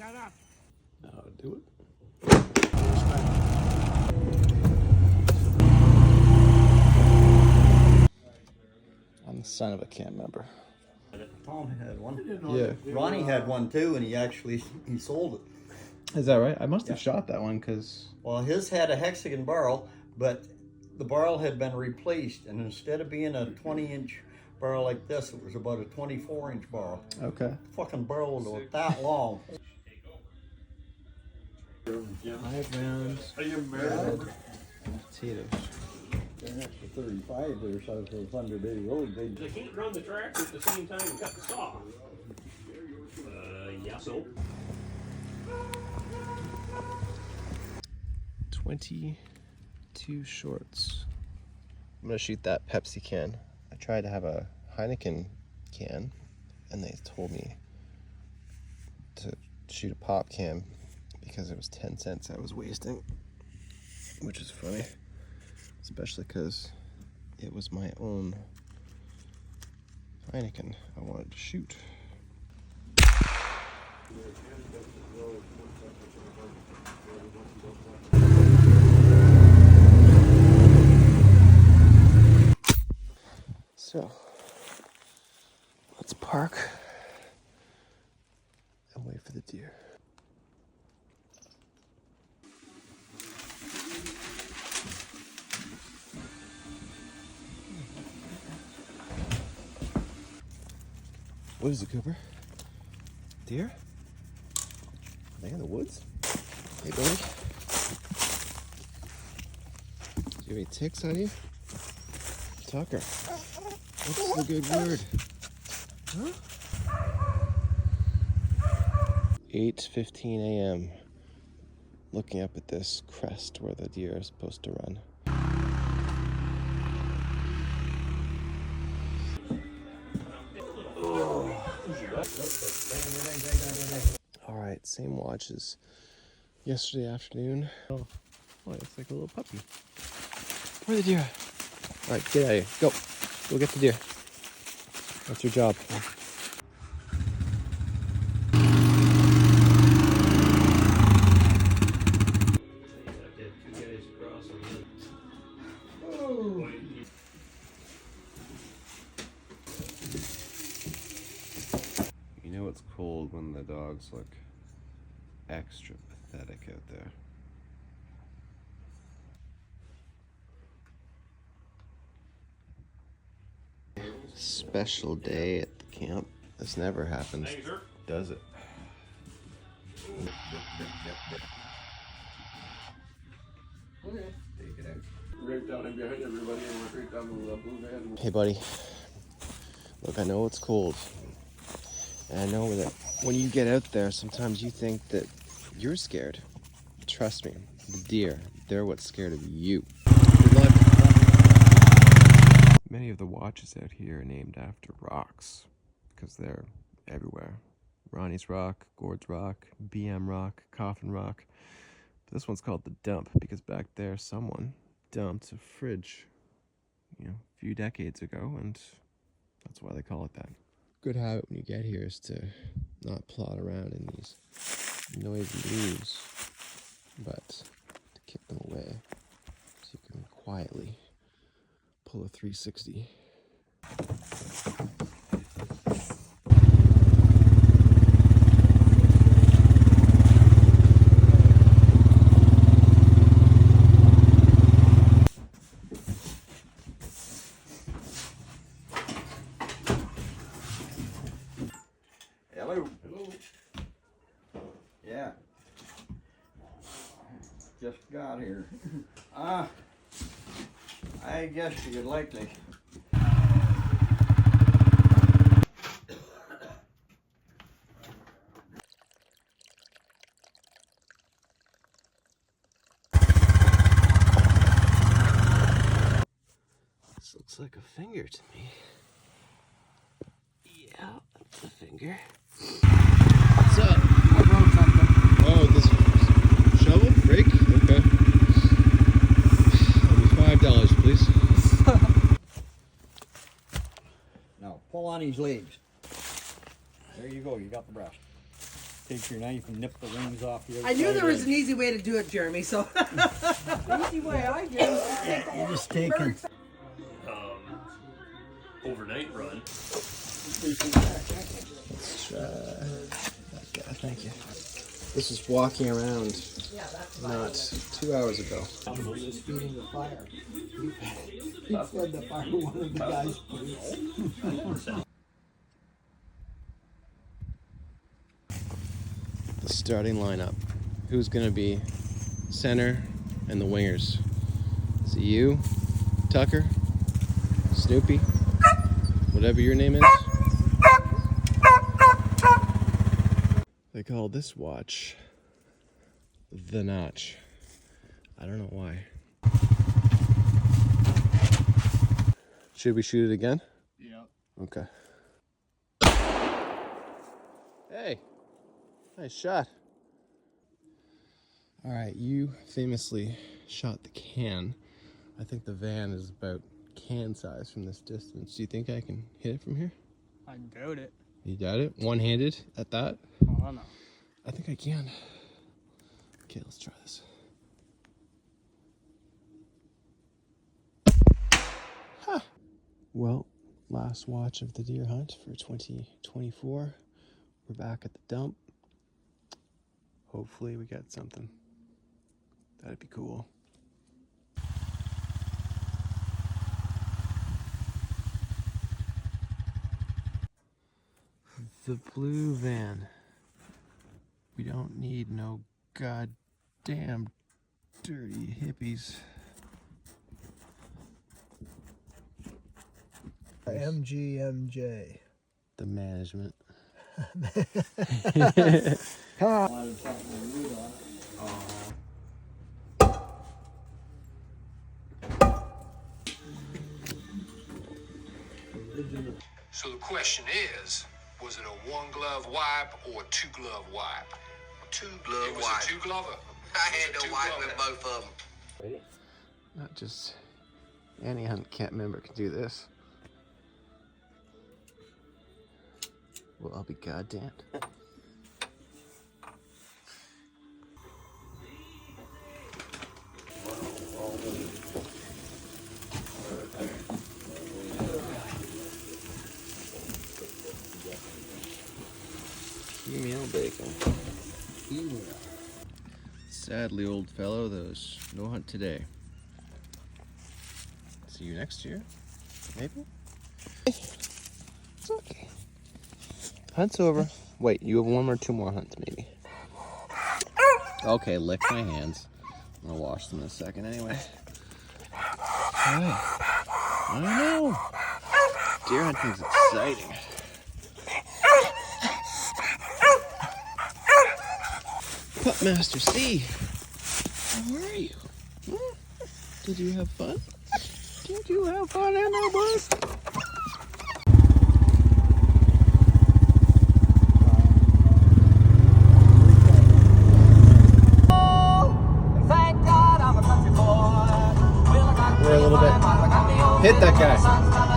Shut up. Now do it. I'm the son of a camp member. Tom had one. Yeah. Ronnie had one too, and he sold it. Is that right? I must have shot that one because... Well, his had a hexagon barrel, but the barrel had been replaced, and instead of being a 20-inch barrel like this, it was about a 24-inch barrel. Okay. The fucking barrel was that long. 5 rounds. Are you married? Potatoes. They're next to 35 there, so it was Thunder Bay Road. They can't run the tractor at the same time and cut the saw. Yeah, so. 22 shorts. I'm gonna shoot that Pepsi can. I tried to have a Heineken can, and they told me to shoot a pop can because it was 10 cents I was wasting, which is funny, especially because it was my own Heineken I wanted to shoot. So, let's park and wait for the deer. What is it, Cooper? Deer? Are they in the woods? Hey, buddy. Do you have any ticks on you? Tucker. What's the good word? Huh? 8:15 a.m. Looking up at this crest where the deer are supposed to run. All right, same watch as yesterday afternoon. Oh, it's like a little puppy. Where are the deer at? All right, get out of here. Go. Go get the deer. That's your job. You know it's cold when the dogs look extra pathetic out there. Special day at the camp. This never happens, does it? Right down in behind everybody and we're right down to the blue van. Hey, buddy. Look, I know it's cold. And I know that when you get out there, sometimes you think that you're scared. Trust me, the deer, they're what's scared of you. Good luck. Many of the watches out here are named after rocks because they're everywhere. Ronnie's Rock, Gord's Rock, BM Rock, Coffin Rock. But this one's called the Dump because back there someone dumped a fridge, a few decades ago, and that's why they call it that. Good habit when you get here is to not plod around in these noisy leaves, but to kick them away so you can quietly pull a 360. Hello. Hello. Yeah. Just got here. I guess you'd likely. This looks like a finger to me. Yeah, that's a finger. What's up? I broke something. Oh, this shovel? Rake? Okay. That'll be $5, please. Now, pull on these legs. There you go, you got the brush. take your knife and nip the wings off the other I knew side there was of an easy way to do it, Jeremy, so. Easy way I do. it. You just take it. Overnight run. Thank you. This is walking around not 2 hours ago. Just feeding the fire. He fed the fire, one of the guys put it. The starting lineup. Who's going to be center and the wingers? Is it you, Tucker, Snoopy, whatever your name is? They call this watch the Notch. I don't know why. Should we shoot it again? Yeah. Okay. Hey, nice shot. All right, you famously shot the can. I think the van is about can size from this distance. Do you think I can hit it from here? I doubt it. You got it? One-handed at that? Oh, I don't know. I think I can. Okay, let's try this. Huh. Well, last watch of the deer hunt for 2024. We're back at the dump. Hopefully we get something. That'd be cool. The blue van. We don't need no goddamn dirty hippies. MGMJ. The management. So the question is, was it a one glove wipe or a two glove wipe? Two glove It was wipe. a two glover. I had to wipe with both of them. Not just any hunt camp member can do this. Well, I'll be goddamned. Female bacon. Sadly, old fellow, there's no hunt today. See you next year, maybe? It's okay. Hunt's over. Wait, you have one or two more hunts, maybe? Okay, lick my hands. I'm gonna wash them in a second anyway. I don't know. Deer hunting's exciting. Pup Master C, how are you? Did you have fun? Did you have fun in there, boys? We're a little bit. Hit that guy.